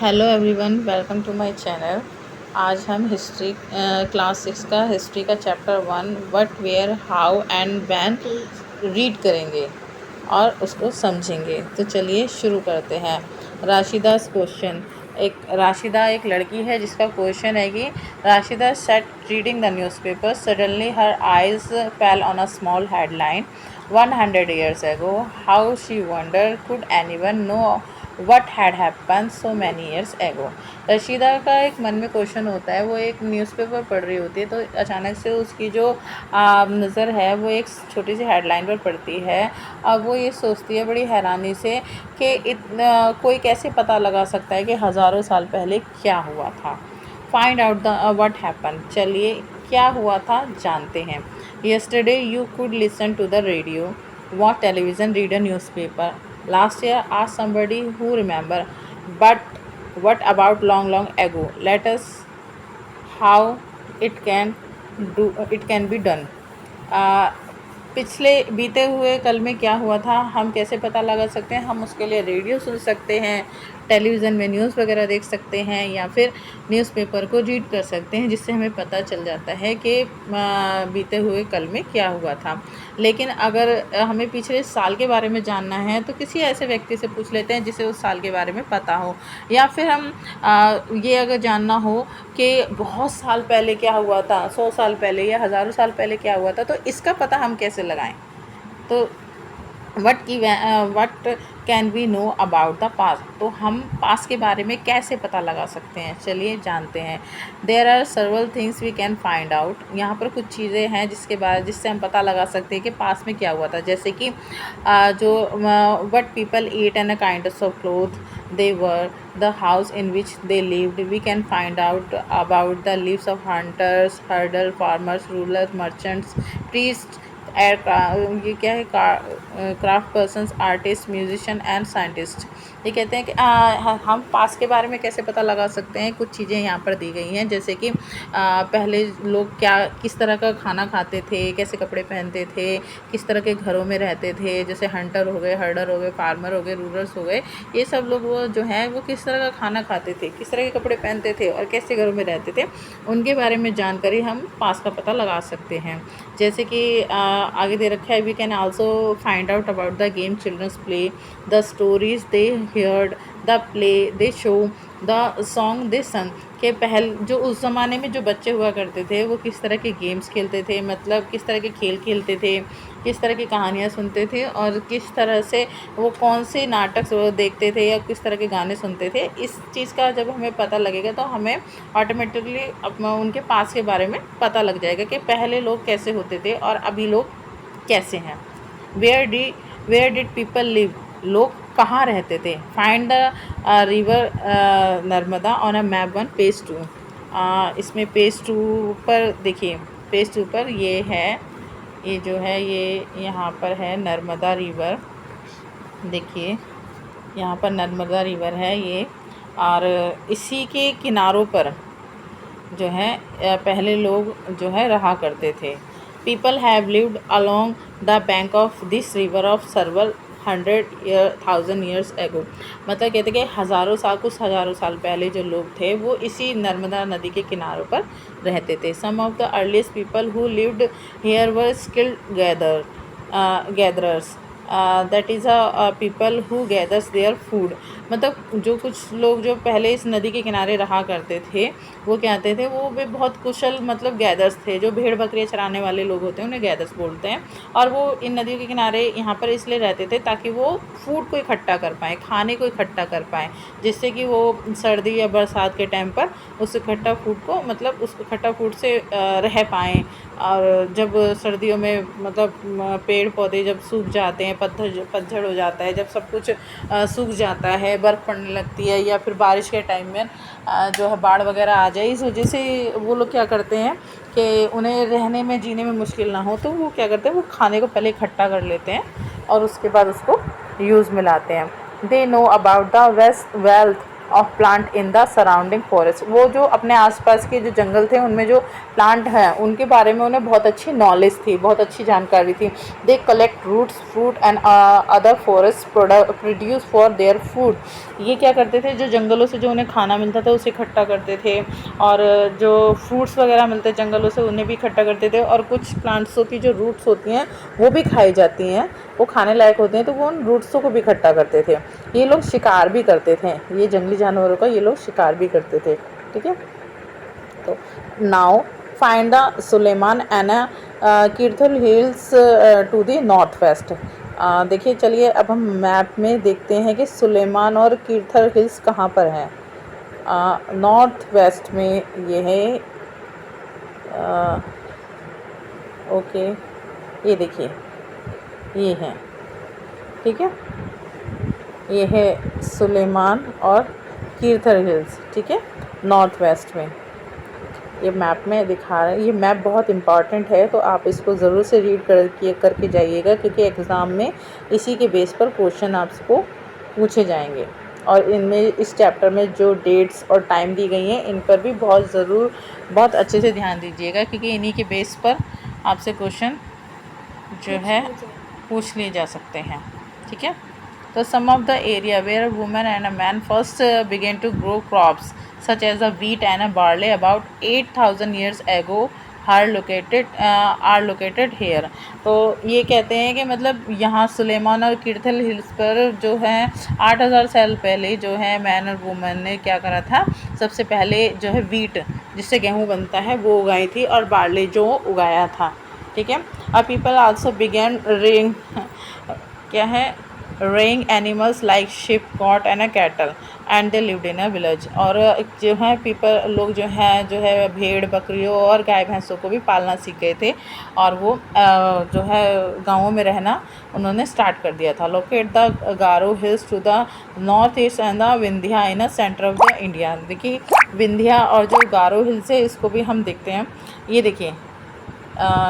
Hello everyone, welcome to my channel. आज हम history class 6 का हिस्ट्री का chapter 1 what where how and when read करेंगे और उसको समझेंगे। तो चलिए शुरू करते हैं। राशिदास क्वेश्चन। राशिदा एक लड़की है जिसका क्वेश्चन है कि Rashida SAT reading the newspaper, suddenly her eyes fell on a small headline 100 years ago. How she wondered, could anyone know what had happened so many years ago? Rashida का एक मन में क्वेश्चन होता है। वो एक न्यूज़पेपर पढ़ रही होती है तो अचानक से उसकी जो नज़र है वो एक छोटी सी हेडलाइन पर पड़ती है। अब वो ये सोचती है बड़ी हैरानी से कि कोई कैसे पता लगा सकता है कि हज़ारों साल पहले क्या हुआ था। Find out the what happen. चलिए क्या हुआ था जानते हैं। Yesterday you could listen to the radio, watch television, read a newspaper. Last year ask somebody who remember. But what about long ago? Let us how it can be done. uh, पिछले बीते हुए कल में क्या हुआ था हम कैसे पता लगा सकते हैं? हम उसके लिए रेडियो सुन सकते हैं, टेलीविज़न में न्यूज़ वगैरह देख सकते हैं या फिर न्यूज़पेपर को रीड कर सकते हैं, जिससे हमें पता चल जाता है कि बीते हुए कल में क्या हुआ था। लेकिन अगर हमें पिछले साल के बारे में जानना है तो किसी ऐसे व्यक्ति से पूछ लेते हैं जिसे उस साल के बारे में पता हो, या फिर हम ये अगर जानना हो कि बहुत साल पहले क्या हुआ था, 100 साल पहले या हज़ारों साल पहले क्या हुआ था, तो इसका पता हम कैसे लगाएं? तो what can we know about the past. तो हम पास्ट के बारे में कैसे पता लगा सकते हैं? चलिए जानते हैं। There are several things we can find out. यहाँ पर कुछ चीज़ें हैं जिससे हम पता लगा सकते हैं कि पास्ट में क्या हुआ था। जैसे कि जो what people eat and a kind of cloth they were, the house in which they lived. We can find out about the lives of hunters, herders, farmers, rulers, merchants, priests, ये क्या है, craft persons, artist, musician and scientist. ये कहते हैं कि हम past के बारे में कैसे पता लगा सकते हैं? कुछ चीज़ें यहाँ पर दी गई हैं, जैसे कि पहले लोग किस तरह का खाना खाते थे, कैसे कपड़े पहनते थे, किस तरह के घरों में रहते थे। जैसे हंटर हो गए, हर्डर हो गए, फार्मर हो गए, रूरर्स हो गए, ये सब लोग वो जो हैं वो किस तरह का खाना खाते थे, किस तरह के कपड़े पहनते थे और कैसे घरों में रहते थे, उनके बारे में जानकारी हम पास्ट का पता लगा सकते हैं। जैसे कि आगे दे रखा है, we can also find out about the game children's play, the stories they heard, the play they show, the song they sang. के जो उस ज़माने में जो बच्चे हुआ करते थे वो किस तरह के गेम्स खेलते थे, मतलब किस तरह के खेल खेलते थे, किस तरह की कहानियाँ सुनते थे और किस तरह से वो कौन से नाटक देखते थे या किस तरह के गाने सुनते थे। इस चीज़ का जब हमें पता लगेगा तो हमें ऑटोमेटिकली उनके पास के बारे में पता लग जाएगा कि पहले लोग कैसे होते थे और अभी लोग कैसे हैं। Where did people live. लोग कहाँ रहते थे? Find the river Narmada on a map 1 page 2। इसमें पेज 2 पर देखिए, पेज 2 पर ये है, ये जो है ये यहाँ पर है नर्मदा रिवर। देखिए यहाँ पर नर्मदा रिवर है ये, और इसी के किनारों पर जो है पहले लोग जो है रहा करते थे। People have lived along the bank of this river of सर्वल 100,000 years ago। मतलब कहते कि कुछ हज़ारों साल पहले जो लोग थे वो इसी नर्मदा नदी के किनारों पर रहते थे। Some of the earliest people who lived here were skilled gatherers, that is a people who gathers their food. मतलब जो कुछ लोग जो पहले इस नदी के किनारे रहा करते थे वो क्या कहते थे, वो भी बहुत कुशल मतलब गैदर्स थे। जो भेड़ बकरियाँ चराने वाले लोग होते हैं उन्हें गैदर्स बोलते हैं, और वो इन नदियों के किनारे यहाँ पर इसलिए रहते थे ताकि वो फूड को इकट्ठा कर पाएँ, खाने को इकट्ठा कर पाएँ, जिससे कि वो सर्दी या बरसात के टाइम पर उस इकट्ठा फूड को, मतलब उस इकट्ठा फूड से रह पाएँ। और जब सर्दियों में मतलब पेड़ पौधे जब सूख जाते हैं, पतझड़ हो जाता है, जब सब कुछ सूख जाता है, बर्फ़ पड़ने लगती है या फिर बारिश के टाइम में जो है बाढ़ वगैरह आ जाए, इस वजह से वो लोग क्या करते हैं कि उन्हें रहने में, जीने में मुश्किल ना हो, तो वो क्या करते हैं, वो खाने को पहले इकट्ठा कर लेते हैं और उसके बाद उसको यूज़ में लाते हैं। They know about the vast wealth of plant in the surrounding forest. वो जो अपने आसपास के जो जंगल थे उनमें जो प्लांट हैं उनके बारे में उन्हें बहुत अच्छी नॉलेज थी, बहुत अच्छी जानकारी थी। They collect roots fruit and other forest produce for their food. ये क्या करते थे, जो जंगलों से जो उन्हें खाना मिलता था उसे इकट्ठा करते थे, और जो फ्रूट्स वगैरह मिलते जंगलों से उन्हें भी इकट्ठा करते थे, और कुछ प्लांट्सों की जो रूट्स होती हैं वो भी खाई जाती हैं, वो खाने लायक होते हैं, तो वो उन रूट्सों को भी इकट्ठा करते थे। ये लोग शिकार भी करते थे, ये जंगली जानवरों का ये लोग शिकार भी करते थे। ठीक है, तो now find the Sulaiman and Kirthar hills to the north west. देखिए, चलिए अब हम मैप में देखते हैं कि सुलेमान और कीर्थल हिल्स कहाँ पर हैं। नॉर्थ वेस्ट में ये है। ओके, ये देखिए, ये है। ठीक है, ये है सुलेमान और कीर्थल हिल्स। ठीक है, नॉर्थ वेस्ट में ये मैप में दिखा रहा है। ये मैप बहुत इम्पॉर्टेंट है, तो आप इसको ज़रूर से रीड करके जाइएगा, क्योंकि एग्ज़ाम में इसी के बेस पर क्वेश्चन आपको पूछे जाएंगे। और इनमें इस चैप्टर में जो डेट्स और टाइम दी गई हैं इन पर भी बहुत अच्छे से ध्यान दीजिएगा, क्योंकि इन्हीं के बेस पर आपसे क्वेश्चन जो है पूछ लिए जा सकते हैं। ठीक है, तो some of the area where women and a man first began to grow crops such as a wheat and a barley about 8,000 years ago are located here। तो ये कहते हैं कि मतलब यहाँ सुलेमान और कीर्थल हिल्स पर जो है 8,000 साल पहले जो है मैन और वुमेन ने क्या करा था, सबसे पहले जो है वीट जिससे गेहूँ बनता है वो उगाई थी, और बार्ले जो उगाया था। ठीक है, और पीपल आल्सो बिगेन रेइंग क्या है रेइंग animals like ship got and a cattle and they lived in a village. और जो है पीपल लोग जो है भेड़ बकरियों और गाय भैंसों को भी पालना सीख गए थे, और वो जो है गाँवों में रहना उन्होंने स्टार्ट कर दिया था। Locate the Garo Hills to the north east and the Vindhya in a center of the India. देखिए, विंध्या और जो गारो हिल्स है इसको भी हम देखते हैं। ये देखिए,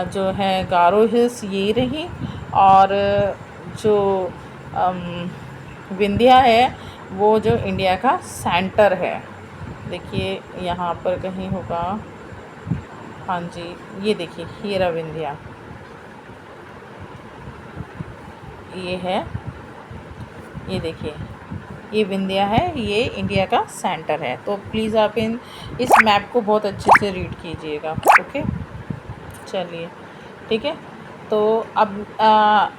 जो है गारो हिल्स ये रही, और जो विंध्या है वो जो इंडिया का सेंटर है। देखिए, यहाँ पर कहीं होगा, हाँ जी, ये देखिए, ये रहा विंध्या, ये है, ये देखिए, ये विंध्या है, ये इंडिया का सेंटर है। तो प्लीज़ आप इस मैप को बहुत अच्छे से रीड कीजिएगा। ओके, चलिए, ठीक है। तो अब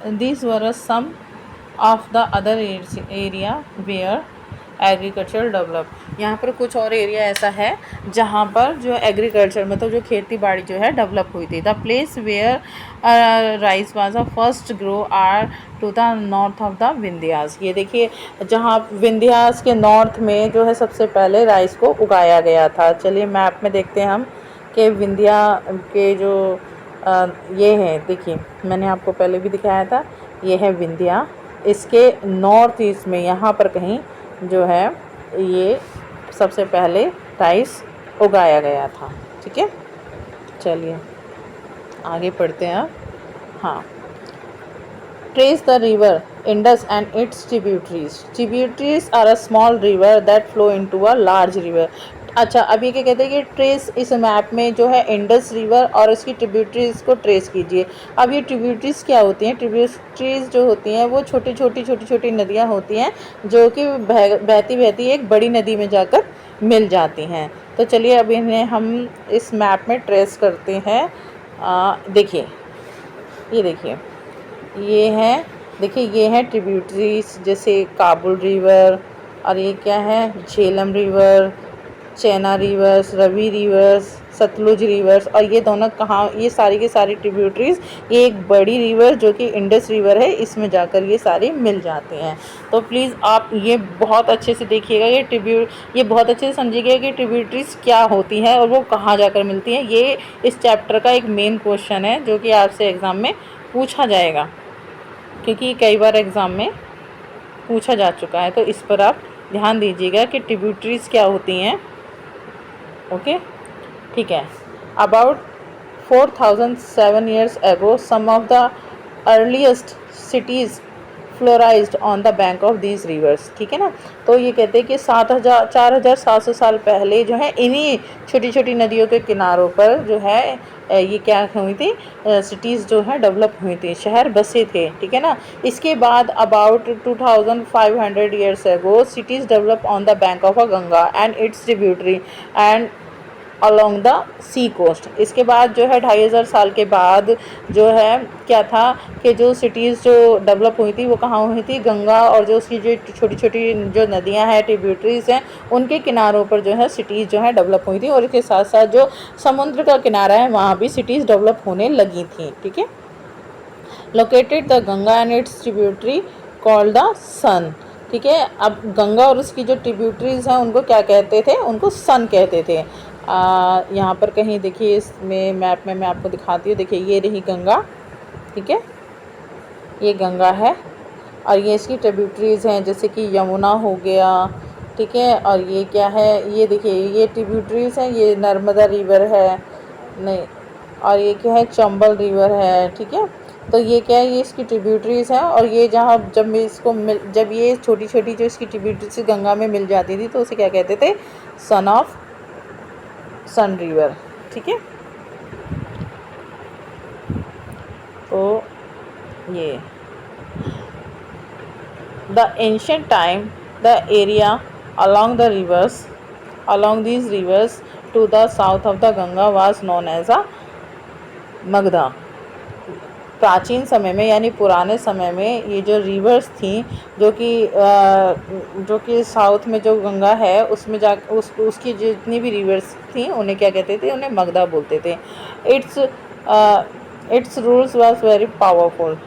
this were some of the other area where agriculture develop. यहाँ पर कुछ और एरिया ऐसा है जहाँ पर जो एग्रीकल्चर मतलब जो खेती बाड़ी जो है डेवलप हुई थी। The place where rice was a first grow are to the north of the Vindhyas. ये देखिए, जहाँ विंध्यास के नॉर्थ में जो है सबसे पहले राइस को उगाया गया था। चलिए मैप में देखते हैं हम कि विंध्या के जो ये है, देखिए मैंने आपको पहले भी दिखाया था, ये है विंध्या, इसके नॉर्थ ईस्ट में यहाँ पर कहीं जो है ये सबसे पहले राइस उगाया गया था। ठीक है, चलिए आगे पढ़ते हैं। हाँ, trace the river Indus and its tributaries. Tributaries are a small river that flow into a large river. अच्छा, अभी क्या कहते हैं कि ट्रेस इस मैप में जो है इंडस रिवर और इसकी ट्रिब्यूटरीज को ट्रेस कीजिए। अब ये ट्रिब्यूटरीज क्या होती हैं? ट्रिब्यूटरीज जो होती हैं वो छोटी छोटी नदियाँ होती हैं जो कि बहती बहती एक बड़ी नदी में जाकर मिल जाती हैं। तो चलिए अब इन्हें हम इस मैप में ट्रेस करते हैं। देखिए, ये देखिए, ये है, देखिए ये है ट्रिब्यूटरीज, जैसे काबुल रिवर, और ये क्या है, Jhelum river, Chenab rivers, Ravi rivers, Sutlej rivers. और ये दोनों कहाँ, ये सारी की सारी ट्रिब्यूटरीज ये एक बड़ी रिवर जो कि इंडस रिवर है इसमें जाकर ये सारी मिल जाती हैं। तो प्लीज़ आप ये बहुत अच्छे से देखिएगा, ये बहुत अच्छे से समझिएगा कि ट्रिब्यूटरीज क्या होती हैं और वो कहाँ जाकर मिलती हैं। ये इस चैप्टर का एक मेन क्वेश्चन है जो कि आपसे एग्ज़ाम में पूछा जाएगा, क्योंकि कई बार एग्ज़ाम में पूछा जा चुका है। तो इस पर आप ध्यान दीजिएगा कि ट्रिब्यूटरीज क्या होती हैं। ओके, ठीक है। About 4,007 years ago some of the earliest cities flourished on the bank of these rivers, ठीक है ना। तो ये कहते हैं कि 4,700 साल पहले जो है इन्हीं छोटी छोटी नदियों के किनारों पर जो है ये क्या हुई थी, सिटीज़ जो है डेवलप हुई थी, शहर बसे थे, ठीक है ना। इसके बाद about 2500 years ago cities develop on the bank of a Ganga and its tributary and along the sea coast. इसके बाद जो है 2500 साल के बाद जो है क्या था कि जो सिटीज़ जो डेवलप हुई थी वो कहाँ हुई थी, गंगा और जो उसकी जो छोटी छोटी जो नदियां हैं, ट्रिब्यूटरीज हैं, उनके किनारों पर जो है सिटीज़ जो है डेवलप हुई थी। और इसके साथ साथ जो समुद्र का किनारा है वहाँ भी सिटीज़ डेवलप होने लगी थी, ठीक है। Located the Ganga and its tributary called the Son, ठीक है। अब गंगा और उसकी जो ट्रिब्यूटरीज हैं उनको क्या कहते थे, उनको सन कहते थे। यहाँ पर कहीं देखिए इसमें मैप में मैं आपको दिखाती हूँ, देखिए ये रही गंगा, ठीक है, ये गंगा है और ये इसकी ट्रिब्यूटरीज हैं जैसे कि यमुना हो गया, ठीक है। और ये क्या है, ये देखिए ये ट्रिब्यूटरीज हैं, ये नर्मदा रिवर है, नहीं, और ये क्या है, चंबल रिवर है, ठीक है। तो ये क्या है, ये इसकी ट्रिब्यूटरीज हैं। और ये जहाँ जब ये छोटी छोटी जो इसकी ट्रिब्यूटरीज गंगा में मिल जाती थी तो उसे क्या कहते थे, सन रिवर, ठीक है। तो ये the ancient time the area along these rivers to the south of the Ganga was known as a Magadha. प्राचीन समय में यानी पुराने समय में ये जो रिवर्स थी जो कि साउथ में जो गंगा है उसमें जा उसकी जितनी भी रिवर्स थी उन्हें क्या कहते थे, उन्हें मगधा बोलते थे। It's it's rules was very powerful.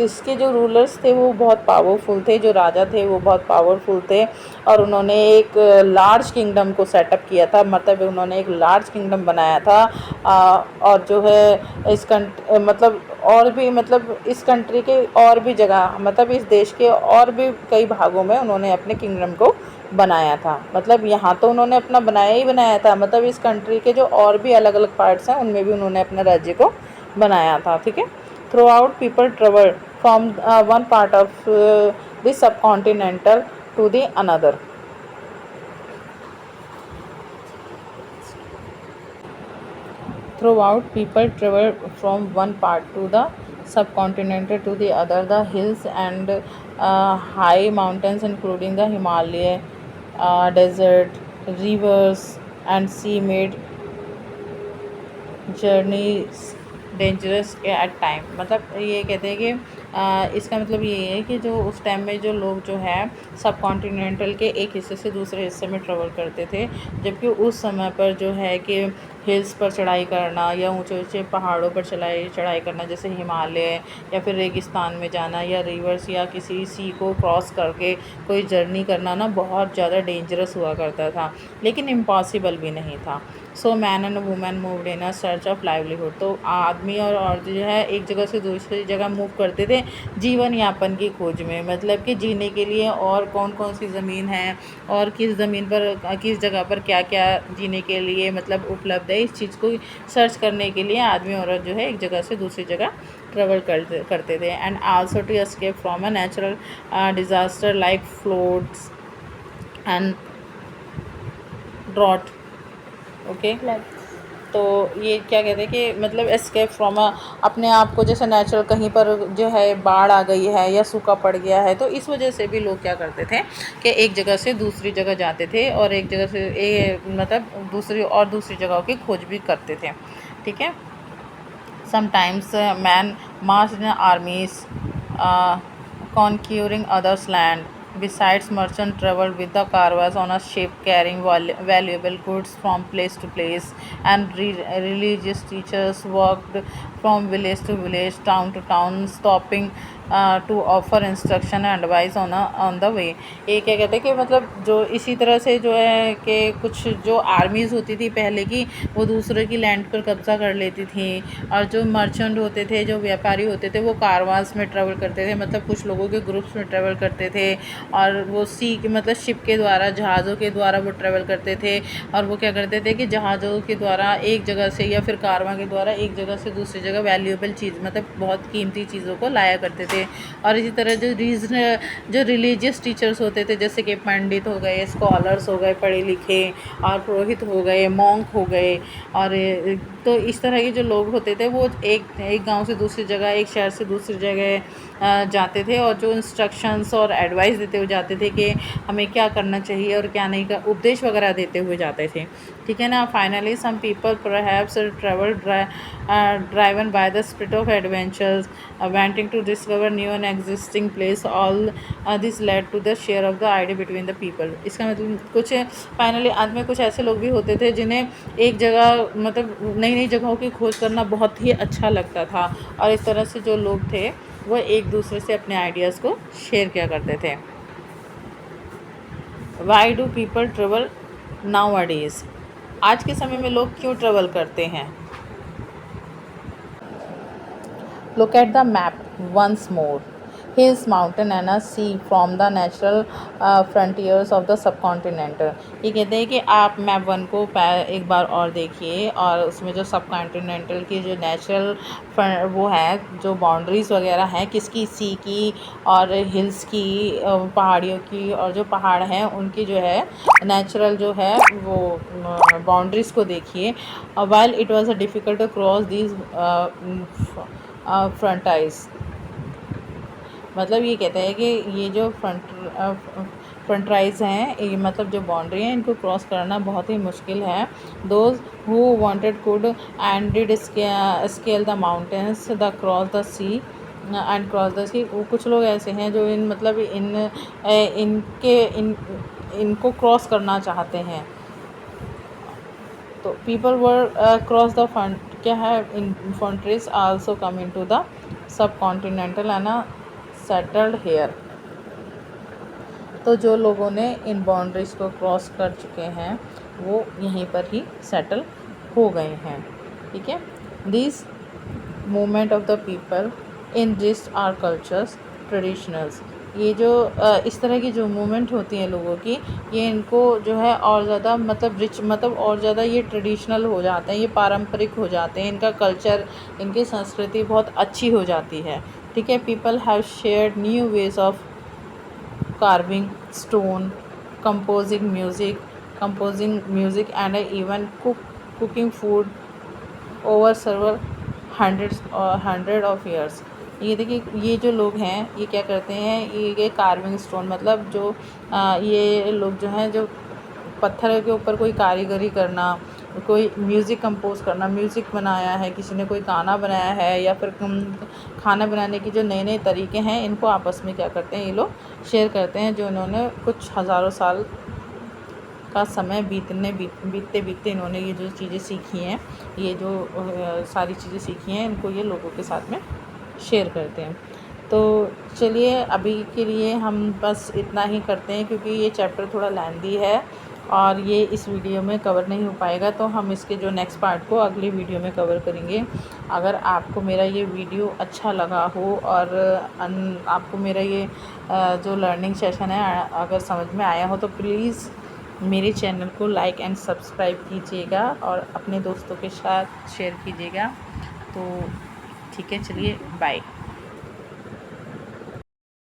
इसके जो रूलर्स थे वो बहुत पावरफुल थे, जो राजा थे वो बहुत पावरफुल थे। और उन्होंने एक लार्ज किंगडम को सेटअप किया था, मतलब उन्होंने एक लार्ज किंगडम बनाया था। और जो है इस मतलब और भी मतलब इस कंट्री के और भी जगह, मतलब इस देश के और भी कई भागों में उन्होंने अपने किंगडम को बनाया था। मतलब यहाँ तो उन्होंने अपना बनाया ही बनाया था, मतलब इस कंट्री के जो और भी अलग अलग पार्ट्स हैं उनमें भी उन्होंने अपने राज्य को बनाया था, ठीक है। Throughout people travel from one part of the subcontinental to the another. Throughout, people travel from one part to the subcontinent to the other. The hills and high mountains, including the Himalaya, desert, rivers, and sea, made journeys dangerous at time. मतलब ये कहते हैं कि इसका मतलब ये है कि जो उस टाइम में जो लोग जो है सब कॉन्टिनेंटल के एक हिस्से से दूसरे हिस्से में ट्रेवल करते थे, जबकि उस समय पर जो है कि हिल्स पर चढ़ाई करना या ऊंचे ऊंचे पहाड़ों पर चढ़ाई करना, जैसे हिमालय या फिर रेगिस्तान में जाना या रिवर्स या किसी सी को क्रॉस करके कोई जर्नी करना ना बहुत ज़्यादा डेंजरस हुआ करता था, लेकिन इम्पॉसिबल भी नहीं था। So man and women moved in a search of livelihood. तो आदमी और औरत जो है एक जगह से दूसरी जगह मूव करते थे जीवन यापन की खोज में, मतलब कि जीने के लिए और कौन कौन सी ज़मीन है और किस ज़मीन पर किस जगह पर क्या क्या जीने के लिए मतलब उपलब्ध है, इस चीज़ को सर्च करने के लिए आदमी औरत जो है एक जगह से दूसरी जगह ट्रेवल करते थे। And also to escape from a natural disaster like floods and drought. Okay, तो ये क्या कहते हैं कि मतलब एस्केप फ्रॉम अपने आप को, जैसे नेचुरल कहीं पर जो है बाढ़ आ गई है या सूखा पड़ गया है, तो इस वजह से भी लोग क्या करते थे कि एक जगह से दूसरी जगह जाते थे और एक जगह से मतलब दूसरी जगहों की खोज भी करते थे, ठीक है। Sometimes man March in आर्मीज conquering others' land. Besides, merchants traveled with the caravans on a ship carrying valuable goods from place to place, and religious teachers walked from village to village, town to town, stopping to offer instruction and advice on the way. ये क्या कहते हैं कि मतलब जो इसी तरह से जो है कि कुछ जो आर्मीज़ होती थी पहले की, वो दूसरे की लैंड पर कब्ज़ा कर लेती थी, और जो मर्चेंट होते थे, जो व्यापारी होते थे, वो कारवांस में ट्रैवल करते थे, मतलब कुछ लोगों के ग्रुप्स में ट्रैवल करते थे, और वो मतलब शिप के द्वारा, जहाज़ों के द्वारा वो ट्रैवल करते थे। और वो क्या करते थे कि जहाज़ों के द्वारा एक जगह से या फिर कारवां के द्वारा एक जगह से दूसरी जगह वैल्यूएबल चीज़, मतलब बहुत कीमती चीज़ों को लाया करते थे। थे। और इसी तरह जो रिलीजियस टीचर्स होते थे, जैसे कि पंडित हो गए, स्कॉलर्स हो गए पढ़े लिखे, और पुरोहित हो गए, मॉन्क हो गए, और तो इस तरह के जो लोग होते थे वो एक गांव से दूसरी जगह, एक शहर से दूसरी जगह जाते थे, और जो इंस्ट्रक्शंस और एडवाइस देते हुए जाते थे कि हमें क्या करना चाहिए और क्या नहीं, का उपदेश वगैरह देते हुए जाते थे। ठीक है ना। Finally some people perhaps travel driven by the spirit of adventures, wanting to discover new and existing place, all this led to the share of the idea between the people। इसका मतलब कुछ फाइनली अंत में कुछ ऐसे लोग भी होते थे जिन्हें एक जगह मतलब नई नई जगहों की खोज करना बहुत ही अच्छा लगता था, और इस तरह से जो लोग थे वो एक दूसरे से अपने आइडियाज़ को शेयर किया करते थे। Why do people travel nowadays, आज के समय में लोग क्यों ट्रेवल करते हैं। Look at the map once more. Hills, mountain and a sea from the natural frontiers of the subcontinent। ये कहते हैं कि आप मैप वन को एक बार और देखिए, और उसमें जो सब कॉन्टिनेंटल की जो नेचुरल वो है, जो बाउंड्रीज़ वगैरह हैं किसकी, सी की और हिल्स की, पहाड़ियों की, और जो पहाड़ हैं उनकी जो है नेचुरल जो है वो बाउंड्रीज़ को देखिए। while it was difficult to cross these फ्रंटाइज, मतलब ये कहते हैं कि ये जो फ्रंटाइज हैं, ये मतलब जो बाउंड्री है, इनको क्रॉस करना बहुत ही मुश्किल है। Those who wanted could and did scale the mountains the cross the sea and cross the sea. कुछ लोग ऐसे हैं जो इनको क्रॉस करना चाहते हैं। तो people were cross the front क्या है, infantries also come into the subcontinental and settled here. तो जो लोगों ने इन बाउंड्रीज़ को क्रॉस कर चुके हैं वो यहीं पर ही सेटल हो गए हैं। ठीक है। This movement of the people in gist are cultures traditionals, ये जो इस तरह की जो मूवमेंट होती हैं लोगों की, ये इनको जो है और ज़्यादा मतलब रिच, मतलब और ज़्यादा ये ट्रेडिशनल हो जाते हैं, ये पारंपरिक हो जाते हैं, इनका कल्चर, इनकी संस्कृति बहुत अच्छी हो जाती है। ठीक है। People have shared new ways of carving stone, composing music and even cooking food over several hundred of years। ये देखिए, ये जो लोग हैं ये क्या करते हैं, ये कार्विंग स्टोन मतलब जो ये लोग जो हैं जो पत्थर के ऊपर कोई कारीगरी करना, कोई म्यूज़िक कंपोज करना, म्यूज़िक बनाया है किसी ने, कोई गाना बनाया है, या फिर खाना बनाने की जो नए नए तरीके हैं, इनको आपस में क्या करते हैं ये लोग शेयर करते हैं। जो इन्होंने कुछ हज़ारों साल का समय बीतते बीतते इन्होंने ये जो चीज़ें सीखी हैं, ये जो सारी चीज़ें सीखी हैं, इनको ये लोगों के साथ में शेयर करते हैं। तो चलिए अभी के लिए हम बस इतना ही करते हैं, क्योंकि ये चैप्टर थोड़ा लेंथी है और ये इस वीडियो में कवर नहीं हो पाएगा, तो हम इसके जो नेक्स्ट पार्ट को अगली वीडियो में कवर करेंगे। अगर आपको मेरा ये वीडियो अच्छा लगा हो और आपको मेरा ये जो लर्निंग सेशन है अगर समझ में आया हो, तो प्लीज़ मेरे चैनल को लाइक एंड सब्सक्राइब कीजिएगा और अपने दोस्तों के साथ शेयर कीजिएगा। तो ठीक है, चलिए बाय।